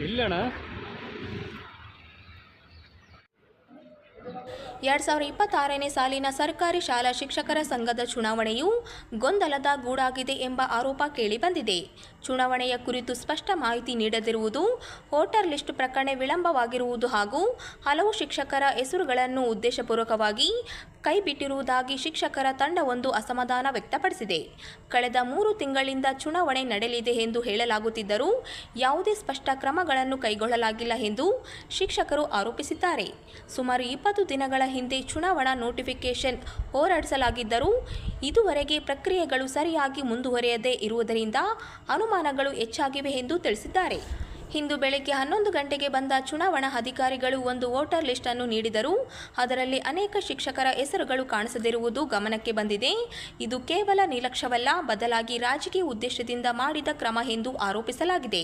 ಇಲ್ಲಣ್ಣ 2026ನೇ ಸಾಲಿನ ಸರ್ಕಾರಿ ಶಾಲಾ ಶಿಕ್ಷಕರ ಸಂಘದ ಚುನಾವಣೆಯು ಗೊಂದಲದ ಗೂಡಾಗಿದೆ ಎಂಬ ಆರೋಪ ಕೇಳಿಬಂದಿದೆ. ಚುನಾವಣೆಯ ಕುರಿತು ಸ್ಪಷ್ಟ ಮಾಹಿತಿ ನೀಡದಿರುವುದು, ವೋಟರ್ ಲಿಸ್ಟ್ ಪ್ರಕಟಣೆ ವಿಳಂಬವಾಗಿರುವುದು ಹಾಗೂ ಹಲವು ಶಿಕ್ಷಕರ ಹೆಸರುಗಳನ್ನು ಉದ್ದೇಶಪೂರ್ವಕವಾಗಿ ಕೈಬಿಟ್ಟಿರುವುದಾಗಿ ಶಿಕ್ಷಕರ ತಂಡವೊಂದು ಅಸಮಾಧಾನ ವ್ಯಕ್ತಪಡಿಸಿದೆ. ಕಳೆದ 3 ತಿಂಗಳಿಂದ ಚುನಾವಣೆ ನಡೆಯಲಿದೆ ಎಂದು ಹೇಳಲಾಗುತ್ತಿದ್ದರೂ ಯಾವುದೇ ಸ್ಪಷ್ಟ ಕ್ರಮಗಳನ್ನು ಕೈಗೊಳ್ಳಲಾಗಿಲ್ಲ ಎಂದು ಶಿಕ್ಷಕರು ಆರೋಪಿಸಿದ್ದಾರೆ. ಸುಮಾರು 20 ದಿನಗಳ ಹಿಂದೆ ಚುನಾವಣಾ ನೋಟಿಫಿಕೇಷನ್ ಹೊರಡಿಸಲಾಗಿದ್ದರೂ ಇದುವರೆಗೆ ಪ್ರಕ್ರಿಯೆಗಳು ಸರಿಯಾಗಿ ಮುಂದುವರಿಯದೇ ಇರುವುದರಿಂದ ಅನುಮಾನಗಳು ಹೆಚ್ಚಾಗಿವೆ ಎಂದು ತಿಳಿಸಿದ್ದಾರೆ. ಇಂದು ಬೆಳಗ್ಗೆ 11 ಗಂಟೆಗೆ ಬಂದ ಚುನಾವಣಾ ಅಧಿಕಾರಿಗಳು ಒಂದು ವೋಟರ್ ಲಿಸ್ಟ್ ಅನ್ನು ನೀಡಿದರೂ ಅದರಲ್ಲಿ ಅನೇಕ ಶಿಕ್ಷಕರ ಹೆಸರುಗಳು ಕಾಣಿಸದಿರುವುದು ಗಮನಕ್ಕೆ ಬಂದಿದೆ. ಇದು ಕೇವಲ ನಿರ್ಲಕ್ಷ್ಯವಲ್ಲ, ಬದಲಾಗಿ ರಾಜಕೀಯ ಉದ್ದೇಶದಿಂದ ಮಾಡಿದ ಕ್ರಮ ಎಂದು ಆರೋಪಿಸಲಾಗಿದೆ.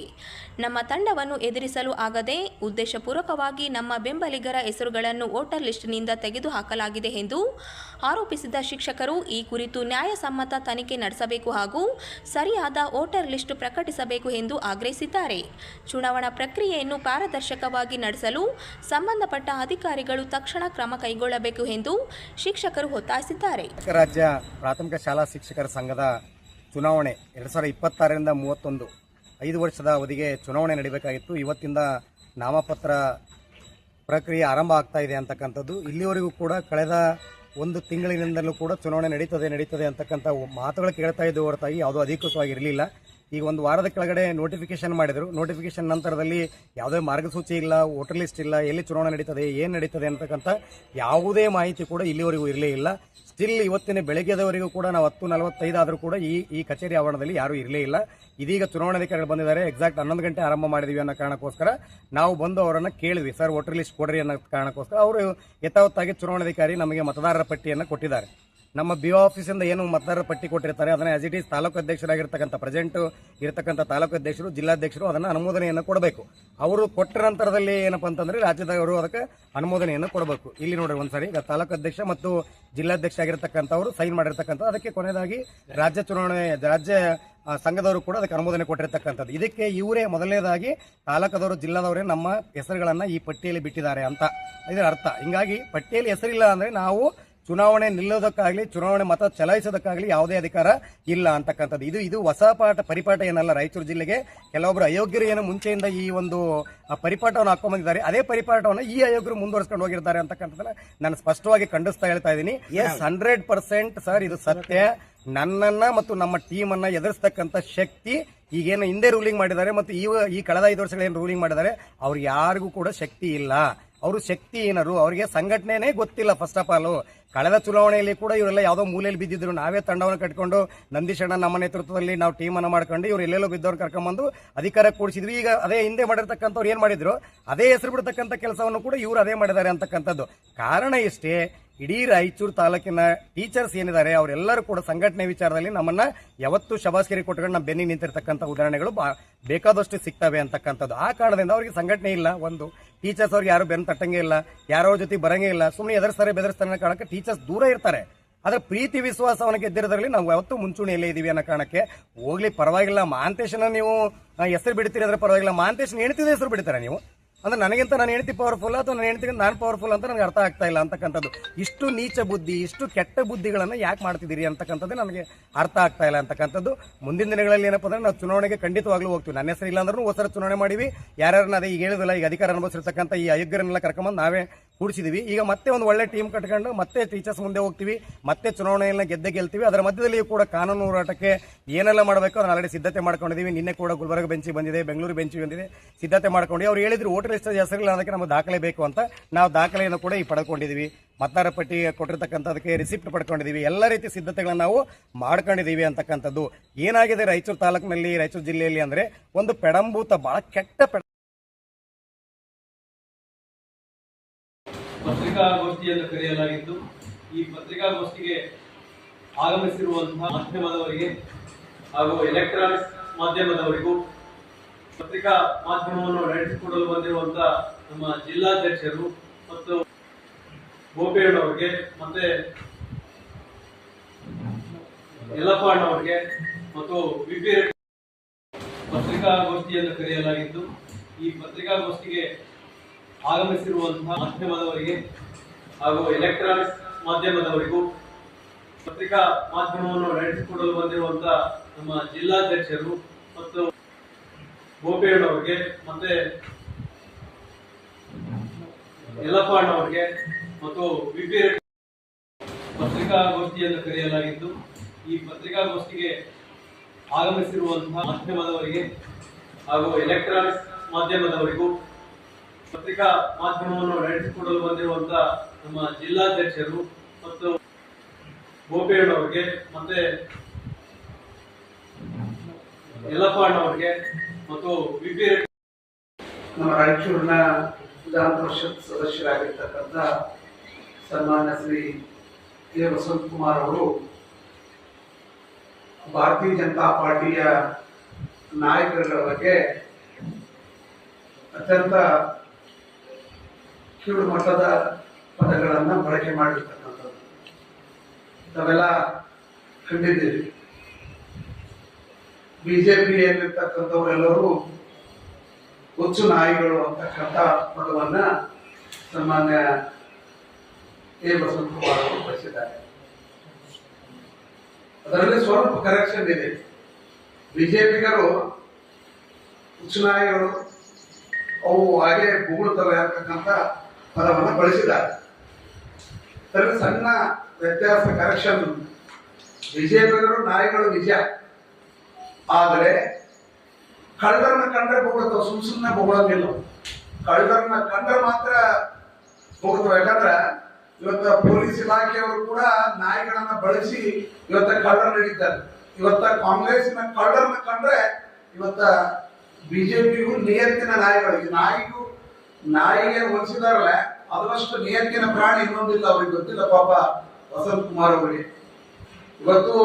ನಮ್ಮ ತಂಡವನ್ನು ಎದುರಿಸಲು ಆಗದೆ ಉದ್ದೇಶಪೂರ್ವಕವಾಗಿ ನಮ್ಮ ಬೆಂಬಲಿಗರ ಹೆಸರುಗಳನ್ನು ವೋಟರ್ ಲಿಸ್ಟ್ನಿಂದ ತೆಗೆದುಹಾಕಲಾಗಿದೆ ಎಂದು ಆರೋಪಿಸಿದ ಶಿಕ್ಷಕರು ಈ ಕುರಿತು ನ್ಯಾಯಸಮ್ಮತ ತನಿಖೆ ನಡೆಸಬೇಕು ಹಾಗೂ ಸರಿಯಾದ ವೋಟರ್ ಲಿಸ್ಟ್ ಪ್ರಕಟಿಸಬೇಕು ಎಂದು ಆಗ್ರಹಿಸಿದ್ದಾರೆ. ಚುನಾವಣಾ ಪ್ರಕ್ರಿಯೆಯನ್ನು ಪಾರದರ್ಶಕವಾಗಿ ನಡೆಸಲು ಸಂಬಂಧಪಟ್ಟ ಅಧಿಕಾರಿಗಳು ತಕ್ಷಣ ಕ್ರಮ ಕೈಗೊಳ್ಳಬೇಕು ಎಂದು ಶಿಕ್ಷಕರು ಒತ್ತಾಯಿಸಿದ್ದಾರೆ. ರಾಜ್ಯ ಪ್ರಾಥಮಿಕ ಶಾಲಾ ಶಿಕ್ಷಕರ ಸಂಘದ ಚುನಾವಣೆ 2026ರಿಂದ 31 5 ವರ್ಷದ ಅವಧಿಗೆ ಚುನಾವಣೆ ನಡೆಯಬೇಕಾಗಿತ್ತು. ಇವತ್ತಿಂದ ನಾಮಪತ್ರ ಪ್ರಕ್ರಿಯೆ ಆರಂಭ ಆಗ್ತಾ ಇದೆ ಅಂತಕ್ಕಂಥದ್ದು. ಇಲ್ಲಿವರೆಗೂ ಕೂಡ ಕಳೆದ 1 ತಿಂಗಳಿನಿಂದಲೂ ಕೂಡ ಚುನಾವಣೆ ನಡೀತದೆ ಅಂತಕ್ಕಂಥ ಮಾತುಗಳು ಕೇಳ್ತಾ ಇದ್ದು ಹೊರತಾಗಿ ಯಾವುದೂ ಅಧಿಕೃತವಾಗಿರಲಿಲ್ಲ. ಈಗ 1 ವಾರದ ಕೆಳಗಡೆ ನೋಟಿಫಿಕೇಶನ್ ಮಾಡಿದರು. ನೋಟಿಫಿಕೇಶನ್ ನಂತರದಲ್ಲಿ ಯಾವುದೇ ಮಾರ್ಗಸೂಚಿ ಇಲ್ಲ, ವೋಟರ್ ಲಿಸ್ಟ್ ಇಲ್ಲ, ಎಲ್ಲಿ ಚುನಾವಣೆ ನಡೀತದೆ, ಏನು ನಡೀತದೆ ಅಂತಕ್ಕಂಥ ಯಾವುದೇ ಮಾಹಿತಿ ಕೂಡ ಇಲ್ಲಿವರೆಗೂ ಇರಲೇ ಇಲ್ಲ. ಸ್ಟಿಲ್ ಇವತ್ತಿನ ಬೆಳಗ್ಗೆದವರೆಗೂ ಕೂಡ ನಾವು 10:45 ಆದರೂ ಕೂಡ ಈ ಕಚೇರಿ ಆವರಣದಲ್ಲಿ ಯಾರೂ ಇರಲೇ ಇಲ್ಲ. ಇದೀಗ ಚುನಾವಣಾಧಿಕಾರಿಗಳು ಬಂದಿದ್ದಾರೆ. ಎಕ್ಸಾಕ್ಟ್ 11 ಗಂಟೆ ಆರಂಭ ಮಾಡಿದ್ವಿ ಅನ್ನೋ ಕಾರಣಕ್ಕೋಸ್ಕರ ನಾವು ಬಂದು ಅವರನ್ನು ಕೇಳಿದ್ವಿ, ಸರ್ ವೋಟರ್ ಲಿಸ್ಟ್ ಕೊಡ್ರಿ ಅನ್ನೋ ಕಾರಣಕ್ಕೋಸ್ಕರ. ಅವರು ಯಥಾವತ್ತಾಗಿ ಚುನಾವಣಾಧಿಕಾರಿ ನಮಗೆ ಮತದಾರರ ಪಟ್ಟಿಯನ್ನು ಕೊಟ್ಟಿದ್ದಾರೆ. ನಮ್ಮ BO ಆಫೀಸಿಂದ ಏನು ಮತದಾರರ ಪಟ್ಟಿ ಕೊಟ್ಟಿರ್ತಾರೆ ಅದನ್ನು ಆಸ್ ಇಟ್ ಈಸ್ ತಾಲೂಕು ಅಧ್ಯಕ್ಷರಾಗಿರ್ತಕ್ಕಂಥ ಪ್ರೆಸೆಂಟ್ ಇರತಕ್ಕಂಥ ತಾಲೂಕು ಅಧ್ಯಕ್ಷರು, ಜಿಲ್ಲಾಧ್ಯಕ್ಷರು ಅದನ್ನು ಅನುಮೋದನೆಯನ್ನು ಕೊಡಬೇಕು. ಅವರು ಕೊಟ್ಟ ನಂತರದಲ್ಲಿ ಏನಪ್ಪ ಅಂತಂದ್ರೆ ರಾಜ್ಯದವರು ಅದಕ್ಕೆ ಅನುಮೋದನೆಯನ್ನು ಕೊಡಬೇಕು. ಇಲ್ಲಿ ನೋಡ್ರಿ ಒಂದ್ಸರಿ ಈಗ ತಾಲೂಕು ಅಧ್ಯಕ್ಷ ಮತ್ತು ಜಿಲ್ಲಾಧ್ಯಕ್ಷ ಆಗಿರ್ತಕ್ಕಂಥವರು ಸೈನ್ ಮಾಡಿರ್ತಕ್ಕಂಥ, ಅದಕ್ಕೆ ಕೊನೆಯದಾಗಿ ರಾಜ್ಯ ಸಂಘದವರು ಕೂಡ ಅದಕ್ಕೆ ಅನುಮೋದನೆ ಕೊಟ್ಟಿರ್ತಕ್ಕಂಥದ್ದು. ಇದಕ್ಕೆ ಇವರೇ ಮೊದಲನೇದಾಗಿ ತಾಲೂಕದವರು, ಜಿಲ್ಲಾದವರೇ ನಮ್ಮ ಹೆಸರುಗಳನ್ನು ಈ ಪಟ್ಟಿಯಲ್ಲಿ ಬಿಟ್ಟಿದ್ದಾರೆ ಅಂತ ಇದರ ಅರ್ಥ. ಹಿಂಗಾಗಿ ಪಟ್ಟಿಯಲ್ಲಿ ಹೆಸರಿಲ್ಲ ಅಂದರೆ ನಾವು ಚುನಾವಣೆ ನಿಲ್ಲೋದಕ್ಕಾಗಲಿ, ಚುನಾವಣೆ ಮತ ಚಲಾಯಿಸೋದಕ್ಕಾಗಲಿ ಯಾವುದೇ ಅಧಿಕಾರ ಇಲ್ಲ ಅಂತಕ್ಕಂಥದ್ದು. ಇದು ಹೊಸ ಪರಿಪಾಠ ಏನಲ್ಲ. ರಾಯಚೂರು ಜಿಲ್ಲೆಗೆ ಕೆಲವೊಬ್ಬರು ಅಯೋಗ್ಯರು ಏನು ಮುಂಚೆಯಿಂದ ಈ ಒಂದು ಪರಿಪಾಠವನ್ನು ಹಾಕೊಂಡ್ಬಂದಿದ್ದಾರೆ, ಅದೇ ಪರಿಪಾಠವನ್ನು ಈ ಅಯೋಗ್ಯರು ಮುಂದುವರಿಸ್ಕೊಂಡು ಹೋಗಿರ್ತಾರೆ ಅಂತಕ್ಕಂಥದ್ದನ್ನ ನಾನು ಸ್ಪಷ್ಟವಾಗಿ ಖಂಡಿಸ್ತಾ ಹೇಳ್ತಾ ಇದ್ದೀನಿ. 100% ಸರ್, ಇದು ಸತ್ಯ. ನನ್ನನ್ನ ಮತ್ತು ನಮ್ಮ ಟೀಮ್ ಅನ್ನ ಎದುರಿಸ್ತಕ್ಕಂಥ ಶಕ್ತಿ ಈಗೇನು ಹಿಂದೆ ರೂಲಿಂಗ್ ಮಾಡಿದ್ದಾರೆ ಮತ್ತು ಈ ಕಳೆದ 5 ವರ್ಷಗಳು ಏನು ರೂಲಿಂಗ್ ಮಾಡಿದ್ದಾರೆ ಅವ್ರಿಗೆ ಯಾರಿಗೂ ಕೂಡ ಶಕ್ತಿ ಇಲ್ಲ. ಅವರು ಶಕ್ತಿಹೀನರು, ಅವರಿಗೆ ಸಂಘಟನೆನೇ ಗೊತ್ತಿಲ್ಲ. ಫಸ್ಟ್ ಆಫ್ ಆಲ್ ಕಳೆದ ಚುನಾವಣೆಯಲ್ಲಿ ಕೂಡ ಇವರೆಲ್ಲ ಯಾವುದೋ ಮೂಲೆಯಲ್ಲಿ ಬಿದ್ದಿದ್ರು. ನಾವೇ ತಂಡವನ್ನು ಕಟ್ಕೊಂಡು ನಂದೀಶಣ್ಣ ನಮ್ಮ ನೇತೃತ್ವದಲ್ಲಿ ನಾವು ಟೀಮನ್ನು ಮಾಡ್ಕೊಂಡು ಇವ್ರು ಎಲ್ಲೆಲ್ಲೋ ಬಿದ್ದವ್ರು ಕರ್ಕೊಂಡ್ಬಂದು ಅಧಿಕಾರ ಕೂಡಿಸಿದ್ವಿ. ಈಗ ಅದೇ ಹಿಂದೆ ಮಾಡಿರ್ತಕ್ಕಂಥವ್ರು ಏನು ಮಾಡಿದ್ರು, ಅದೇ ಹೆಸರು ಬಿಡ್ತಕ್ಕಂಥ ಕೆಲಸವನ್ನು ಕೂಡ ಇವರು ಅದೇ ಮಾಡಿದ್ದಾರೆ ಅಂತಕ್ಕಂಥದ್ದು. ಕಾರಣ ಇಷ್ಟೇ, ಇಡೀ ರಾಯಚೂರು ತಾಲೂಕಿನ ಟೀಚರ್ಸ್ ಏನಿದ್ದಾರೆ ಅವರೆಲ್ಲರೂ ಕೂಡ ಸಂಘಟನೆ ವಿಚಾರದಲ್ಲಿ ನಮ್ಮನ್ನ ಯಾವತ್ತೂ ಶಬಾಸ್ಗಿರಿ ಕೊಟ್ಕೊಂಡು ನಮ್ಮ ಬೆನ್ನಿ ನಿಂತಿರ್ತಕ್ಕಂಥ ಉದಾಹರಣೆಗಳು ಬೇಕಾದಷ್ಟು ಸಿಗ್ತವೆ ಅಂತಕ್ಕಂಥದ್ದು. ಆ ಕಾರಣದಿಂದ ಅವರಿಗೆ ಸಂಘಟನೆ ಇಲ್ಲ. ಒಂದು ಟೀಚರ್ಸ್ ಅವ್ರಿಗೆ ಯಾರು ಬೆನ್ನು ತಟ್ಟಂಗೆ ಇಲ್ಲ, ಯಾರೋ ಜೊತೆ ಬರಂಗೇ ಇಲ್ಲ, ಸುಮ್ಮನೆ ಎದುರಿಸ್ತಾರೆ ಬೆದರಿಸ್ತಾರೆ ಕಾರಣಕ್ಕೆ ಟೀಚರ್ಸ್ ದೂರ ಇರ್ತಾರೆ. ಆದ್ರೆ ಪ್ರೀತಿ ವಿಶ್ವಾಸವನ್ನು ಗೆದ್ದಿರೋದ್ರಲ್ಲಿ ನಾವು ಯಾವತ್ತೂ ಮುಂಚೂಣಿಯಲ್ಲೇ ಇದೀವಿ ಅನ್ನೋ ಕಾರಣಕ್ಕೆ ಹೋಗ್ಲಿ ಪರವಾಗಿಲ್ಲ. ಮಹಾಂತೇಶನ ನೀವು ಹೆಸರು ಬಿಡ್ತೀರಿ ಅಂದ್ರೆ ಪರವಾಗಿಲ್ಲ, ಮಹಾಂತೇಶನ ಹೆಣ್ತಿದ ಹೆಸರು ಬಿಡ್ತಾರೆ ನೀವು ಅಂದ್ರೆ ನನಗಿಂತ ನಾನು ಹೆಂಡತಿ ಪವರ್ಫುಲ್ ಅಥವಾ ನನ್ನ ಹೆಂಡತಿಗೆ ನಾನು ಪವರ್ಫುಲ್ ಅಂತ ನನಗೆ ಅರ್ಥ ಆಗ್ತಾ ಇಲ್ಲ ಅಂತಕ್ಕಂಥದ್ದು. ಇಷ್ಟು ನೀಚ ಬುದ್ಧಿ, ಇಷ್ಟು ಕೆಟ್ಟ ಬುದ್ಧಿಗಳನ್ನು ಯಾಕೆ ಮಾಡ್ತಿದ್ದೀರಿ ಅಂತಕ್ಕಂಥದ್ದೇ ನನಗೆ ಅರ್ಥ ಆಗ್ತಾ ಇಲ್ಲ ಅಂತಕ್ಕಂಥದ್ದು. ಮುಂದಿನ ದಿನಗಳಲ್ಲಿ ಏನಪ್ಪ ಅಂದ್ರೆ ನಾವು ಚುನಾವಣೆಗೆ ಖಂಡಿತವಾಗ್ಲೂ ಹೋಗ್ತೀವಿ. ನನ್ನ ಹೆಸರು ಇಲ್ಲ ಅಂದ್ರೂ ಹೊಸ ಚುನಾವಣೆ ಮಾಡಿವಿ. ಯಾರ್ಯಾರನ್ನ ಅದೇ ಈಗ ಹೇಳಿದಿಲ್ಲ, ಈಗ ಅಧಿಕಾರ ಅನುಭವಿಸಿರ್ತಕ್ಕಂಥ ಈ ಅಯೋಗ್ಯರನ್ನೆಲ್ಲ ಕರ್ಕೊಂಬಂದು ನಾವೇ ಕೂಡಿಸಿದೀವಿ. ಈಗ ಮತ್ತೆ ಒಂದು ಒಳ್ಳೆ ಟೀಮ್ ಕಟ್ಕೊಂಡು ಮತ್ತೆ ಟೀಚರ್ಸ್ ಮುಂದೆ ಹೋಗ್ತೀವಿ, ಮತ್ತೆ ಚುನಾವಣೆಯನ್ನ ಗೆಲ್ತೀವಿ. ಅದರ ಮಧ್ಯದಲ್ಲಿ ಕೂಡ ಕಾನೂನು ಹೋರಾಟಕ್ಕೆ ಏನೆಲ್ಲ ಮಾಡಬೇಕು ಅದನ್ನ ಆಲ್ರೆಡಿ ಸಿದ್ಧತೆ ಮಾಡ್ಕೊಂಡಿದ್ದೀವಿ. ನಿನ್ನೆ ಕೂಡ ಗುಲ್ಬರ್ಗ ಬೆಂಚಿ ಬಂದಿದೆ, ಬೆಂಗಳೂರು ಬೆಂಚಿ ಬಂದಿದೆ, ಸಿದ್ಧತೆ ಮಾಡ್ಕೊಂಡು ಅವ್ರು ಹೇಳಿದ್ರು ವೋಟರ್ ಲಿಸ್ಟ್ ಹೆಸರಿಲ್ಲ ಅದಕ್ಕೆ ನಮಗೆ ದಾಖಲೆ ಬೇಕು ಅಂತ. ನಾವು ದಾಖಲೆಯನ್ನು ಕೂಡ ಈ ಪಡ್ಕೊಂಡಿದ್ದೀವಿ. ಮತದಾರ ಪಟ್ಟಿ ಕೊಟ್ಟಿರ್ತಕ್ಕಂಥದಕ್ಕೆ ರಿಸಿಪ್ಟ್ ಪಡ್ಕೊಂಡಿದ್ದೀವಿ. ಎಲ್ಲ ರೀತಿ ಸಿದ್ಧತೆಗಳನ್ನ ನಾವು ಮಾಡ್ಕೊಂಡಿದ್ದೀವಿ ಅಂತಕ್ಕಂಥದ್ದು. ಏನಾಗಿದೆ ರಾಯಚೂರು ತಾಲೂಕಿನಲ್ಲಿ, ರಾಯಚೂರು ಜಿಲ್ಲೆಯಲ್ಲಿ ಅಂದ್ರೆ ಒಂದು ಪೆಡಂಭೂತ ಬಹಳ ಕೆಟ್ಟ ಪತ್ರಿಕಾಗೋಷ್ಠಿಯನ್ನು ಕರೆಯಲಾಗಿದ್ದು, ಈ ಪತ್ರಿಕಾಗೋಷ್ಠಿಗೆ ಆಗಮಿಸಿರುವಂತಹ ಮಾಧ್ಯಮದವರಿಗೆ ಹಾಗೂ ಎಲೆಕ್ಟ್ರಾನಿಕ್ಸ್ ಮಾಧ್ಯಮದವರಿಗೂ, ಪತ್ರಿಕಾ ಮಾಧ್ಯಮವನ್ನು ನಡೆಸಿಕೊಡಲು ಬಂದಿರುವಂತಹ ನಮ್ಮ ಜಿಲ್ಲಾಧ್ಯಕ್ಷರು ಮತ್ತು ಗೋಪೇಣ್ಣವರಿಗೆ ಮತ್ತೆ ಯಲ್ಲಪ್ಪಣ್ಣವರಿಗೆ ಮತ್ತು ವಿಪಿ ಪತ್ರಿಕಾಗೋಷ್ಠಿಯನ್ನು ಕರೆಯಲಾಗಿದ್ದು, ಈ ಪತ್ರಿಕಾಗೋಷ್ಠಿಗೆ ಆಗಮಿಸಿರುವಂತಹ ಮಾಧ್ಯಮದವರಿಗೆ ಹಾಗೂ ಎಲೆಕ್ಟ್ರಾನಿಕ್ಸ್ ಮಾಧ್ಯಮದವರಿಗೂ ಪತ್ರಿಕಾ ಮಾಧ್ಯಮವನ್ನು ನಡೆಸಿಕೊಡಲು ಬಂದಿರುವಂತಹ ನಮ್ಮ ಜಿಲ್ಲಾಧ್ಯಕ್ಷರು ಮತ್ತು ಗೋಪೇಣ್ಣವರಿಗೆ ಮತ್ತೆ ಯಲ್ಲಪ್ಪಣ್ಣವರಿಗೆ ಮತ್ತು ವಿಪಿ ಪತ್ರಿಕಾಗೋಷ್ಠಿಯನ್ನು ಕರೆಯಲಾಗಿದ್ದು ಈ ಪತ್ರಿಕಾಗೋಷ್ಠಿಗೆ ಆಗಮಿಸಿರುವಂತಹ ಮಾಧ್ಯಮದವರಿಗೆ ಹಾಗೂ ಎಲೆಕ್ಟ್ರಾನಿಕ್ಸ್ ಮಾಧ್ಯಮದವರಿಗೂ ಪತ್ರಿಕಾ ಮಾಧ್ಯಮವನ್ನು ನಡೆಸಿಕೊಡಲು ಬಂದಿರುವಂತಹ ನಮ್ಮ ಜಿಲ್ಲಾಧ್ಯಕ್ಷರು ಮತ್ತು ಗೋಪೇಣ್ಣವರಿಗೆ ಮತ್ತೆ ಯಲ್ಲಪ್ಪಣ್ಣವರಿಗೆ ಮತ್ತು ವಿಪಿ ನಮ್ಮ ರಾಯಚೂರಿನ ವಿಧಾನ ಪರಿಷತ್ ಸದಸ್ಯರಾಗಿರ್ತಕ್ಕಂಥ ಸನ್ಮಾನ್ಯ ಶ್ರೀ ಕೆ ವಸಂತಕುಮಾರ್ ಅವರು ಭಾರತೀಯ ಜನತಾ ಪಾರ್ಟಿಯ ನಾಯಕರುಗಳ ಬಗ್ಗೆ ಅತ್ಯಂತ ಕೀಳು ಮಟ್ಟದ ಪದಗಳನ್ನು ಬಳಕೆ ಮಾಡಿರ್ತಕ್ಕಂಥದ್ದು ನಾವೆಲ್ಲ ಕಂಡಿದ್ದೀವಿ. ಬಿಜೆಪಿಯಲ್ಲಿರ್ತಕ್ಕಂಥವರೆಲ್ಲರೂ ಹುಚ್ಚು ನಾಯಿಗಳು ಅಂತಕ್ಕಂಥ ಪದವನ್ನ ಸನ್ಮಾನ್ಯ ಕೆ ವಸಂತಕುಮಾರ್ ಅವರು ಬಳಸಿದ್ದಾರೆ. ಅದರಲ್ಲಿ ಸ್ವಲ್ಪ ಕರೆಕ್ಷನ್ ಇದೆ. ಬಿಜೆಪಿಗರು ಹುಚ್ಚು ನಾಯಿಗಳು ಅವು ಹಾಗೆ ಬೂಗುಳ್ತವೆ ಅಂತಕ್ಕಂಥ ಪದವನ್ನು ಬಳಸಿದ್ದಾರೆ. ಅದರಲ್ಲಿ ಸಣ್ಣ ವ್ಯತ್ಯಾಸ, ಕರೆಕ್ಷನ್. ಬಿಜೆಪಿಗರು ನಾಯಿಗಳು ನಿಜ, ಆದರೆ ಕಳ್ಳರನ್ನ ಕಂಡ್ರೆ ಬೊಗಳ್ತಾವ, ಸುಮ್ಮನೆ ಬೊಗಳಂಗಿಲ್ಲ. ಕಳ್ಳರನ್ನ ಕಂಡ್ರೆ ಮಾತ್ರ ಬೊಗಳ್ತಾವ. ಯಾಕಂದ್ರೆ ಇವತ್ತ ಪೊಲೀಸ್ ಇಲಾಖೆಯವರು ಕೂಡ ನಾಯಿಗಳನ್ನ ಬಳಸಿ ಇವತ್ತ ಕಳ್ಳರನ್ನ ಹಿಡಿತಾರೆ. ಇವತ್ತ ಕಾಂಗ್ರೆಸ್ನ ಕಳ್ಳರನ್ನ ಕಂಡ್ರೆ ಇವತ್ತ ಬಿಜೆಪಿಗೂ ನಿಯತ್ತಿನ ನಾಯಿಗಳು. ಈ ನಾಯಿಗೆ ಹೋಲಿಸಿದಾರಲ್ಲ, ಅದರಷ್ಟು ನಿಯತ್ತಿನ ಪ್ರಾಣಿ ಇನ್ನೊಂದಿಲ್ಲ. ಅವ್ರಿಗೆ ಗೊತ್ತಿಲ್ಲ ಪಾಪ ವಸಂತ್ ಕುಮಾರ್ ಅವರಿಗೆ. ಇವತ್ತು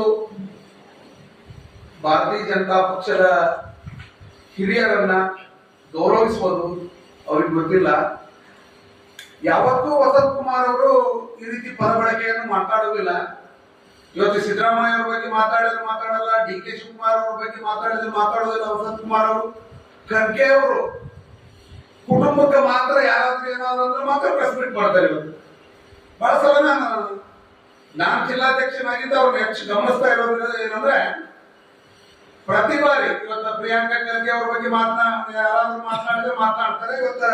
ಭಾರತೀಯ ಜನತಾ ಪಕ್ಷದ ಹಿರಿಯರನ್ನ ಗೌರವಿಸುವುದು ಅವ್ರಿಗೆ ಗೊತ್ತಿಲ್ಲ. ಯಾವತ್ತೂ ವಸಂತ್ ಕುಮಾರ್ ಅವರು ಈ ರೀತಿ ಪದ ಬಳಕೆಯನ್ನು ಮಾತಾಡುವುದಿಲ್ಲ. ಇವತ್ತು ಸಿದ್ದರಾಮಯ್ಯ ಅವ್ರ ಬಗ್ಗೆ ಮಾತಾಡಲ್ಲ, ಡಿ ಕೆ ಶಿವಕುಮಾರ್ ಅವ್ರ ಬಗ್ಗೆ ಮಾತಾಡೋದಿಲ್ಲ ವಸಂತ್ ಕುಮಾರ್ ಅವರು. ಖರ್ಗೆ ಅವರು ಕುಟುಂಬಕ್ಕೆ ಮಾತ್ರ ಯಾರಾದ್ರೂ ಏನಾದ್ರು ಅಂದ್ರೆ ಮಾತ್ರ ಪ್ರೆಸ್ ಮೀಟ್ ಮಾಡ್ತಾರೆ. ಇವತ್ತು ಬಹಳ ಸಲ ನಾನು ಜಿಲ್ಲಾಧ್ಯಕ್ಷನಾಗಿದ್ದು ಅವ್ರನ್ನ ಹೆಚ್ಚು ಗಮನಿಸ್ತಾ ಇರೋದ್ರಿಂದ ಏನಂದ್ರೆ, ಪ್ರತಿ ಬಾರಿ ಇವತ್ತು ಪ್ರಿಯಾಂಕಾ ಖರ್ಗೆ ಅವ್ರ ಬಗ್ಗೆ ಯಾರಾದ್ರೂ ಮಾತನಾಡ್ತಾರೆ. ಇವತ್ತು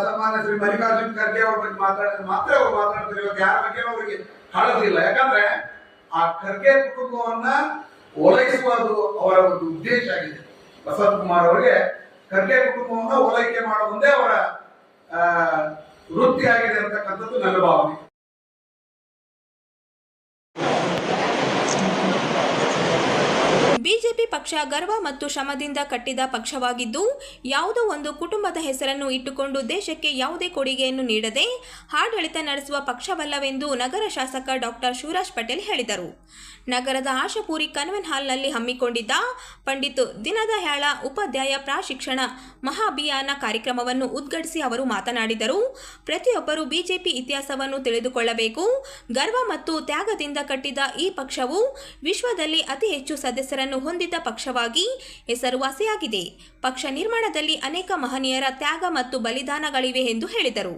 ಸನ್ಮಾನ್ಯ ಶ್ರೀ ಮಲ್ಲಿಕಾರ್ಜುನ್ ಖರ್ಗೆ ಅವ್ರ ಬಗ್ಗೆ ಮಾತಾಡಿದ್ರೆ ಮಾತ್ರ ಅವ್ರು ಮಾತಾಡ್ತಾರೆ. ಇವತ್ತು ಯಾರ ಬಗ್ಗೆ ಅವ್ರಿಗೆ ಕಾಳಜಿಲ್ಲ. ಯಾಕಂದ್ರೆ ಆ ಖರ್ಗೆ ಕುಟುಂಬವನ್ನ ಓಲೈಸುವುದು ಅವರ ಒಂದು ಉದ್ದೇಶ ಆಗಿದೆ. ವಸಂತ್ ಕುಮಾರ್ ಅವರಿಗೆ ಖರ್ಗೆ ಕುಟುಂಬವನ್ನ ಓಲೈಕೆ ಮಾಡೋದೊಂದೇ ಅವರ ವೃತ್ತಿ ಆಗಿದೆ ಅಂತಕ್ಕಂಥದ್ದು ನನ್ನ ಭಾವನೆ. ಬಿಜೆಪಿ ಪಕ್ಷ ಗರ್ವ ಮತ್ತು ಶ್ರಮದಿಂದ ಕಟ್ಟಿದ ಪಕ್ಷವಾಗಿದ್ದು, ಯಾವುದೋ ಒಂದು ಕುಟುಂಬದ ಹೆಸರನ್ನು ಇಟ್ಟುಕೊಂಡು ದೇಶಕ್ಕೆ ಯಾವುದೇ ಕೊಡುಗೆಯನ್ನು ನೀಡದೆ ಆಡಳಿತ ನಡೆಸುವ ಪಕ್ಷವಲ್ಲವೆಂದು ನಗರ ಶಾಸಕ ಡಾಕ್ಟರ್ ಶಿವರಾಜ್ ಪಟೇಲ್ ಹೇಳಿದರು. ನಗರದ ಆಶಾಪುರಿ ಕನ್ವೆನ್ ಹಾಲ್ನಲ್ಲಿ ಹಮ್ಮಿಕೊಂಡಿದ್ದ ಪಂಡಿತ್ ದೀನದಯಾಳ ಉಪಾಧ್ಯಾಯ ಪ್ರಾಶಿಕ್ಷಣ ಮಹಾಭಿಯಾನ ಕಾರ್ಯಕ್ರಮವನ್ನು ಉದ್ಘಾಟಿಸಿ ಅವರು ಮಾತನಾಡಿದರು. ಪ್ರತಿಯೊಬ್ಬರು ಬಿಜೆಪಿ ಇತಿಹಾಸವನ್ನು ತಿಳಿದುಕೊಳ್ಳಬೇಕು. ಗರ್ವ ಮತ್ತು ತ್ಯಾಗದಿಂದ ಕಟ್ಟಿದ ಈ ಪಕ್ಷವು ವಿಶ್ವದಲ್ಲಿ ಅತಿ ಹೆಚ್ಚು ಸದಸ್ಯರನ್ನು ಹೊಂದಿದ ಪಕ್ಷವಾಗಿ ಹೆಸರುವಾಸಿಯಾಗಿದೆ. ಪಕ್ಷ ನಿರ್ಮಾಣದಲ್ಲಿ ಅನೇಕ ಮಹನೀಯರ ತ್ಯಾಗ ಮತ್ತು ಬಲಿದಾನಗಳಿವೆ ಎಂದು ಹೇಳಿದರು.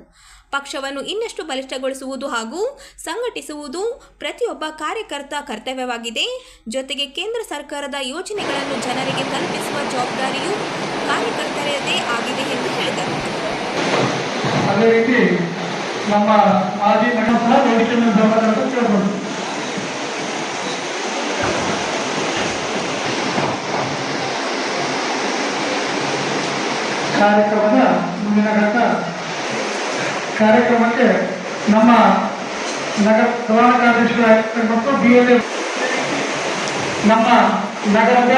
ಪಕ್ಷವನ್ನು ಇನ್ನಷ್ಟು ಬಲಿಷ್ಠಗೊಳಿಸುವುದು ಹಾಗೂ ಸಂಘಟಿಸುವುದು ಪ್ರತಿಯೊಬ್ಬ ಕಾರ್ಯಕರ್ತ ಕರ್ತವ್ಯವಾಗಿದೆ. ಜೊತೆಗೆ ಕೇಂದ್ರ ಸರ್ಕಾರದ ಯೋಜನೆಗಳನ್ನು ಜನರಿಗೆ ತಲುಪಿಸುವ ಜವಾಬ್ದಾರಿಯು ಕಾರ್ಯಕರ್ತರದೇ ಆಗಿದೆ ಎಂದು ಹೇಳಿದರು. ಅದೇ ರೀತಿ ನಮ್ಮ ಮಾಜಿ ಸಹ ವೇದಿಕೆಯನ್ನು ಕೇಳಬಹುದು. ಕಾರ್ಯಕ್ರಮದ ಮುಂದಿನ ಘಟ್ಟ ಕಾರ್ಯಕ್ರಮಕ್ಕೆ ನಮ್ಮ ನಗರ ಪ್ರಧಾನ ಕಾರ್ಯದರ್ಶಿ ಮತ್ತು BLA ನಮ್ಮ ನಗರದ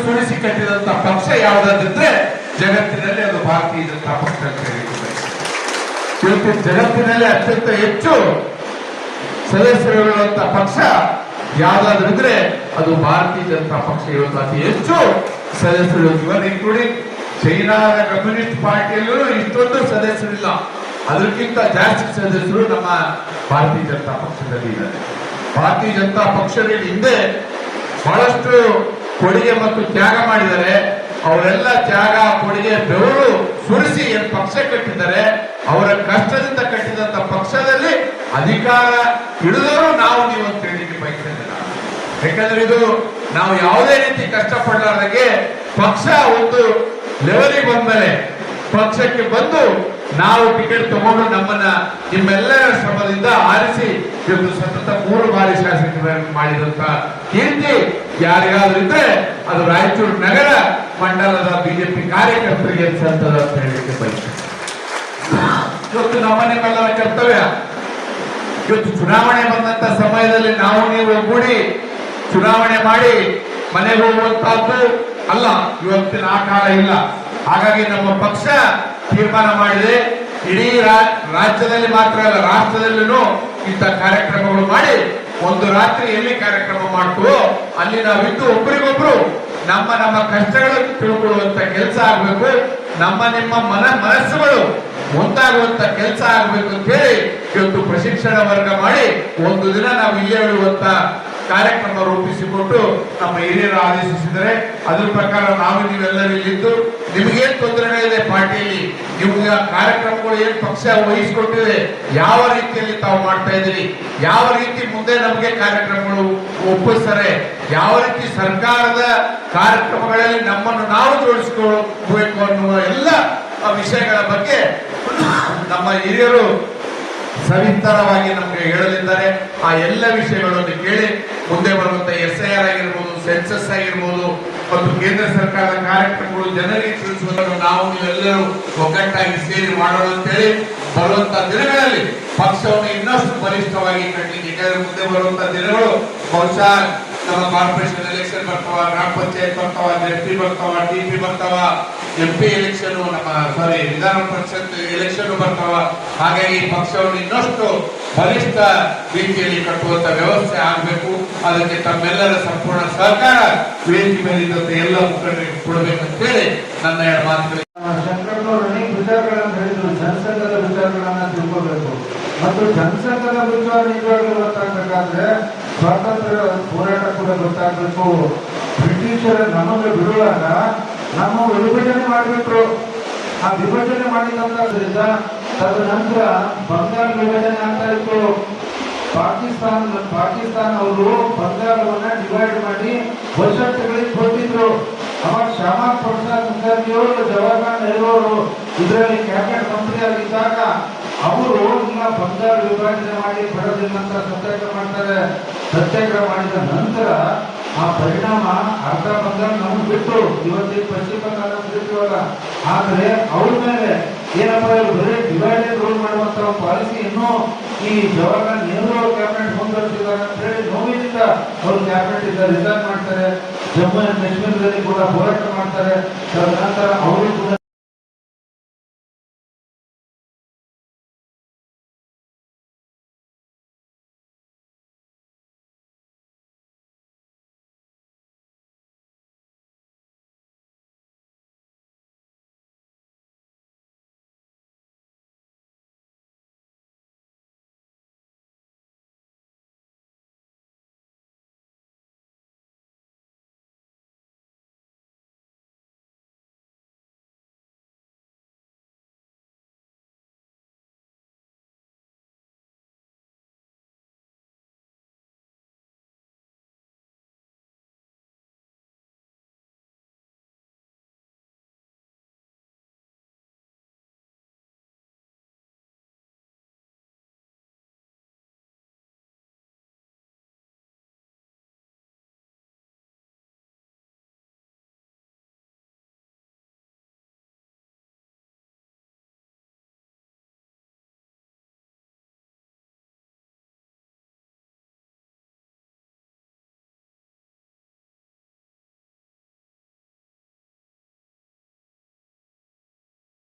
ಸುರಿಸಿ ಕಟ್ಟಿದಂತ ಪಕ್ಷ ಯಾವುದಾದ್ರೆ ಜಗತ್ತಿನಲ್ಲಿ ಅದು ಭಾರತೀಯ ಜನತಾ ಪಕ್ಷ ಅಂತ ಹೇಳಿದ್ದಾರೆ. ಇವತ್ತು ಜಗತ್ತಿನಲ್ಲಿ ಅತ್ಯಂತ ಹೆಚ್ಚು ಸದಸ್ಯರುಗಳಂತ ಪಕ್ಷ ಯಾವ್ದಾದ್ರಿದ್ರೆ ಅದು ಭಾರತೀಯ ಜನತಾ ಪಕ್ಷ. ಇವತ್ತು ಅತಿ ಹೆಚ್ಚು ಸದಸ್ಯರು, ಇವನ್ ಇನ್ಕ್ಲೂಡಿಂಗ್ ಚೈನಾದ ಕಮ್ಯುನಿಸ್ಟ್ ಪಾರ್ಟಿಯಲ್ಲೂ ಇಷ್ಟೊಂದು ಸದಸ್ಯರಿಲ್ಲ, ಅದಕ್ಕಿಂತ ಜಾಸ್ತಿ ಸದಸ್ಯರು ನಮ್ಮ ಭಾರತೀಯ ಜನತಾ ಪಕ್ಷದಲ್ಲಿ ಇದ್ದಾರೆ. ಭಾರತೀಯ ಜನತಾ ಪಕ್ಷದಲ್ಲಿ ಹಿಂದೆ ಬಹಳಷ್ಟು ಕೊಡುಗೆ ಮತ್ತು ತ್ಯಾಗ ಮಾಡಿದ್ದಾರೆ. ಅವರೆಲ್ಲ ತ್ಯಾಗ ಕೊಡುಗೆ ಬೆವರು ಸುರಿಸಿ ಏನು ಪಕ್ಷ ಕಟ್ಟಿದ್ದಾರೆ, ಅವರ ಕಷ್ಟದಿಂದ ಕಟ್ಟಿದಂತ ಪಕ್ಷದಲ್ಲಿ ಅಧಿಕಾರ ಹಿಡಿದವರು ನಾವು ನೀವು ಅಂತ ಹೇಳಿಕ್ಕೆ ಬಯಸಿದ್ದೇನೆ. ಯಾಕಂದ್ರೆ ಇದು ನಾವು ಯಾವುದೇ ರೀತಿ ಕಷ್ಟಪಡಲಾರ್ದಾಗೆ ಪಕ್ಷ ಒಂದು ಲೆವೆಲಿಗೆ ಬಂದ್ಮೇಲೆ ಪಕ್ಷಕ್ಕೆ ಬಂದು ನಾವು ಟಿಕೆಟ್ ತಗೊಂಡು ನಮ್ಮನ್ನ ನಿಮ್ಮೆಲ್ಲರ ಶ್ರಮದಿಂದ ಆರಿಸಿ ಇವತ್ತು ಸತತ 3 ಬಾರಿ ಶಾಸಕರನ್ನು ಮಾಡಿದಂತ ಕೀರ್ತಿ ಯಾರಿಗಾದ್ರೂ ಇದ್ರೆ ಅದು ರಾಯಚೂರು ನಗರ ಮಂಡಲದ ಬಿಜೆಪಿ ಕಾರ್ಯಕರ್ತರಿಗೆ ಸಲ್ತದ ಅಂತ ಹೇಳಲಿಕ್ಕೆ ಬಯಸ್ತೇನೆ. ಇವತ್ತು ನಮ್ಮ ನಿಮ್ಮೆಲ್ಲರ ಕರ್ತವ್ಯ, ಇವತ್ತು ಚುನಾವಣೆ ಬಂದಂತ ಸಮಯದಲ್ಲಿ ನಾವು ನೀವು ಒಗ್ಗೂಡಿ ಚುನಾವಣೆ ಮಾಡಿ ಮನೆಗೆ ಹೋಗುವಂತಹದ್ದು ಅಲ್ಲ. ಇವತ್ತಿನ ಆ ಕಾಲ ಇಲ್ಲ. ಹಾಗಾಗಿ ನಮ್ಮ ಪಕ್ಷ ತೀರ್ಮಾನ ಮಾಡಿದೆ, ಇಡೀ ರಾಜ್ಯದಲ್ಲಿ ಮಾತ್ರ ಅಲ್ಲ ರಾಷ್ಟ್ರದಲ್ಲೂ ಇಂಥ ಕಾರ್ಯಕ್ರಮಗಳು ಮಾಡಿ ಒಂದು ರಾತ್ರಿ ಎಲ್ಲಿ ಕಾರ್ಯಕ್ರಮ ಮಾಡ್ತೀವೋ ಅಲ್ಲಿ ನಾವಿದ್ದು ಒಬ್ಬರಿಗೊಬ್ರು ನಮ್ಮ ನಮ್ಮ ಕಷ್ಟಗಳನ್ನು ತಿಳ್ಕೊಳ್ಳುವಂತ ಕೆಲಸ ಆಗ್ಬೇಕು. ನಮ್ಮ ನಿಮ್ಮ ಮನಸ್ಸುಗಳು ಒಂದಾಗುವಂತ ಕೆಲಸ ಆಗ್ಬೇಕು ಅಂತ ಹೇಳಿ ಇವತ್ತು ಪ್ರಶಿಕ್ಷಣ ವರ್ಗ ಮಾಡಿ ಒಂದು ದಿನ ನಾವು ಇಲ್ಲೇ ಉಳಿಯುವಂತ ಕಾರ್ಯಕ್ರಮ ರೂಪಿಸಿಕೊಟ್ಟು ನಮ್ಮ ಹಿರಿಯರು ಆದೇಶಿಸಿದರೆ ಅದ್ರ ಪ್ರಕಾರ ನಾವು ನೀವೆಲ್ಲರೂ ಇಲ್ಲಿದ್ದು ನಿಮಗೇನ್ ತೊಂದರೆಗಳಿದೆ ಪಾರ್ಟಿಯಲ್ಲಿ, ನಿಮ್ಗೆ ಕಾರ್ಯಕ್ರಮಗಳು ಏನ್ ಪಕ್ಷ ವಹಿಸಿಕೊಟ್ಟಿದೆ, ಯಾವ ರೀತಿಯಲ್ಲಿ ತಾವು ಮಾಡ್ತಾ ಇದ್ದೀರಿ, ಯಾವ ರೀತಿ ಮುಂದೆ ನಮಗೆ ಕಾರ್ಯಕ್ರಮಗಳು ಒಪ್ಪಿಸ್ತಾರೆ, ಯಾವ ರೀತಿ ಸರ್ಕಾರದ ಕಾರ್ಯಕ್ರಮಗಳಲ್ಲಿ ನಮ್ಮನ್ನು ನಾವು ಜೋಡಿಸಿಕೊಳ್ಳಬೇಕು ಅನ್ನುವ ಎಲ್ಲ ವಿಷಯಗಳ ಬಗ್ಗೆ ನಮ್ಮ ಹಿರಿಯರು ಸವಿಸ್ತರವಾಗಿ ನಮಗೆ ಹೇಳಲಿದ್ದಾರೆ. ಆ ಎಲ್ಲ ವಿಷಯಗಳನ್ನು ಕೇಳಿ ಮುಂದೆ ಬರುವಂತ SIR ಆಗಿರ್ಬೋದು, ಸೆನ್ಸಸ್ ಆಗಿರ್ಬೋದು ಮತ್ತು ಕೇಂದ್ರ ಸರ್ಕಾರದ ಕಾರ್ಯಕ್ರಮಗಳು ಜನರಿಗೆ ತಿಳಿಸುವುದನ್ನು ನಾವು ನೀವೆಲ್ಲರೂ ಒಗ್ಗಟ್ಟಾಗಿ ಸೇರಿ ಮಾಡೋಣ ಅಂತೇಳಿ ಬರುವಂತ ದಿನಗಳಲ್ಲಿ ಪಕ್ಷವನ್ನು ಇನ್ನಷ್ಟು ಬಲಿಷ್ಠವಾಗಿ ಕಟ್ಟಲಿಕ್ಕೆ, ಯಾಕಂದ್ರೆ ಮುಂದೆ ಬರುವಂತ ದಿನಗಳು ಬಹುಶಃ ನಮ್ಮ ಕಾರ್ಪೊರೇಷನ್ ಎಲೆಕ್ಷನ್ ಬರ್ತಾವ, ಗ್ರಾಮ ಪಂಚಾಯತ್ ಬರ್ತಾವ, MP ಬರ್ತಾವ, TP ಬರ್ತಾವ, MP ಎಲೆಕ್ಷನ್, ವಿಧಾನ ಪರಿಷತ್ ಎಲೆಕ್ಷನ್ ಬರ್ತಾವ. ಹಾಗಾಗಿ ಪಕ್ಷವನ್ನು ಇನ್ನಷ್ಟು ಬಲಿಷ್ಠ ರೀತಿಯಲ್ಲಿ ಕಟ್ಟುವಂತ ವ್ಯವಸ್ಥೆ ಆಗಬೇಕು. ಅದಕ್ಕೆ ತಮ್ಮೆಲ್ಲರ ಸಂಪೂರ್ಣ ಸಹಕಾರ ವೇದಿಕೆ ಮೇಲಿದ್ದಂತೆ ಎಲ್ಲ ಮುಖಂಡರಿಗೆ ಕೊಡಬೇಕಂತ ಹೇಳಿ ನನ್ನ ಮಾತುಗಳು. ಶಂಕರಪ್ಪನವರು ಅನೇಕ ವಿಚಾರಗಳನ್ನು ಹೇಳಿದ್ರು. ಜನಸಂಘದ ವಿಚಾರಗಳನ್ನ ತಿಳ್ಕೋಬೇಕು ಮತ್ತು ಜನಸಂಘದ ವಿಚಾರ ನಿಜವಾಗ್ಲೂ ಗೊತ್ತಾಗಬೇಕಾದ್ರೆ ಸ್ವಾತಂತ್ರ್ಯ ಹೋರಾಟ ಕೂಡ ಗೊತ್ತಾಗಬೇಕು. ಬ್ರಿಟಿಷರ ನಮಗೆ ಬಿಡುವಾಗ ನಮ್ಮ ವಿಭಜನೆ ಮಾಡಿಬಿಟ್ರು. ಆ ವಿಭಜನೆ ಮಾಡಿದಂತದ್ರಿಂದ ತದನಂತರ ಬಂಗಾಳ ವಿಭಜನೆ ಆಗ್ತಾ ಇತ್ತು. ಪಾಕಿಸ್ತಾನ ಅವರು ಬಂಗಾಳವನ್ನ ಡಿವೈಡ್ ಮಾಡಿ ವಶಗಳಿಗೆ ಕೊಟ್ಟಿದ್ರು. ಅವಾಗ ಶ್ಯಾಮಾ ಪ್ರಸಾದ್ ಮುಖರ್ಜಿಯವರು, ಜವಾಹರ್ಲಾಲ್ ನೆಹರು ಅವರು ಇದರಲ್ಲಿ ಕ್ಯಾಬಿನೆಟ್ ಮಂತ್ರಿ ಆಗಿದ್ದಾಗ ಅವರು ಈಗ ಬಂಗಾಳ ವಿಭಜನೆ ಮಾಡಿ ಬರೋದಿಲ್ಲಂತ ಸತ್ಯಾಗ್ರಹ ಮಾಡ್ತಾರೆ. ಸತ್ಯಾಗ್ರಹ ಮಾಡಿದ ನಂತರ ಆ ಪರಿಣಾಮ ಅರ್ಧ ಬಂಗಾಳ ನಮ್ಗೆ ಬಿಟ್ಟು ಇವತ್ತಿನ ಪಶ್ಚಿಮ ಬಂಗಾಳ ಬಿಟ್ಟಿರುವಾಗ, ಆದ್ರೆ ಅವ್ರ ಮೇಲೆ ಏನಪ್ಪ ಇವರು ಬರೀ ಡಿವೈಡೆಡ್ ರೂಲ್ ಮಾಡುವಂತ ಪಾಲಿಸಿ ಇನ್ನೂ ಈ ಜವಾಹರ್ಲಾಲ್ ನೆಹರು ಅವರು ಕ್ಯಾಬಿನೆಟ್ ಮುಂದುವರಿಸಿದ್ದಾರೆ ಅಂತ ಹೇಳಿ ನೋವಿನಿಂದ ಅವರು ಕ್ಯಾಬಿನೆಟ್ ಇಂದ ರಿಸೈನ್ ಮಾಡ್ತಾರೆ. ಜಮ್ಮು ಅಂಡ್ ಕಾಶ್ಮೀರದಲ್ಲಿ ಕೂಡ ಹೋರಾಟ ಮಾಡ್ತಾರೆ. ತದನಂತರ ಅವರು ಕೂಡ